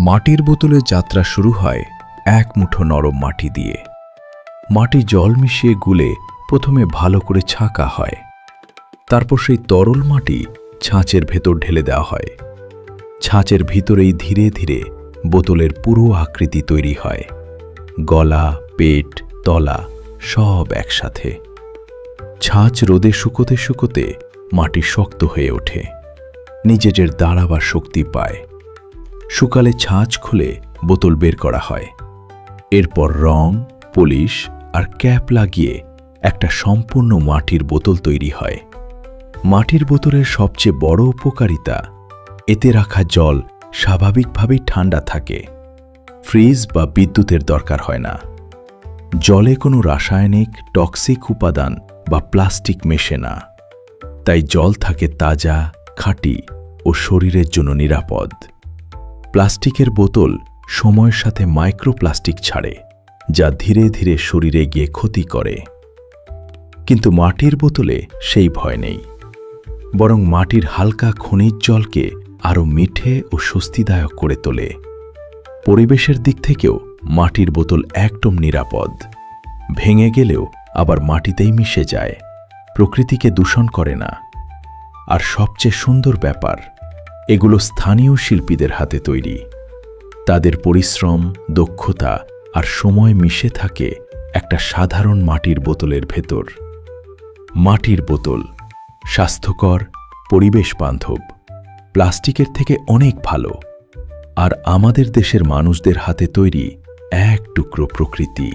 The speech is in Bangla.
মাটির বোতলের যাত্রা শুরু হয় এক মুঠো নরম মাটি দিয়ে। মাটি জল মিশিয়ে গুলে প্রথমে ভালো করে ছাঁকা হয়। তারপর সেই তরল মাটি ছাঁচের ভেতর ঢেলে দেওয়া হয়। ছাঁচের ভিতরেই ধীরে ধীরে বোতলের পুরো আকৃতি তৈরি হয়, গলা, পেট, তলা সব একসাথে। ছাঁচ রোদে শুকোতে শুকোতে মাটি শক্ত হয়ে ওঠে, নিজেদের দাঁড়াবার শক্তি পায়। শুকালে ছাঁচ খুলে বোতল বের করা হয়। এরপর রং, পলিশ আর ক্যাপ লাগিয়ে একটা সম্পূর্ণ মাটির বোতল তৈরি হয়। মাটির বোতলের সবচেয়ে বড় উপকারিতা, এতে রাখা জল স্বাভাবিকভাবেই ঠান্ডা থাকে। ফ্রিজ বা বিদ্যুতের দরকার হয় না। জলে কোনো রাসায়নিক, টক্সিক উপাদান বা প্লাস্টিক মেশে না। তাই জল থাকে তাজা, খাঁটি ও শরীরের জন্য নিরাপদ। প্লাস্টিকের বোতল সময়ের সাথে মাইক্রোপ্লাস্টিক ছাড়ে, যা ধীরে ধীরে শরীরে গিয়ে ক্ষতি করে। কিন্তু মাটির বোতলে সেই ভয় নেই, বরং মাটির হালকা খনিজ জলকে আরও মিঠে ও স্বস্তিদায়ক করে তোলে। পরিবেশের দিক থেকেও মাটির বোতল একদম নিরাপদ। ভেঙে গেলেও আবার মাটিতেই মিশে যায়, প্রকৃতিকে দূষণ করে না। আর সবচেয়ে সুন্দর ব্যাপার, এগুলো স্থানীয় শিল্পীদের হাতে তৈরি। তাদের পরিশ্রম, দক্ষতা আর সময় মিশে থাকে একটা সাধারণ মাটির বোতলের ভেতর। মাটির বোতল স্বাস্থ্যকর, পরিবেশ বান্ধব, প্লাস্টিকের থেকে অনেক ভালো, আর আমাদের দেশের মানুষদের হাতে তৈরি এক টুকরো প্রকৃতি।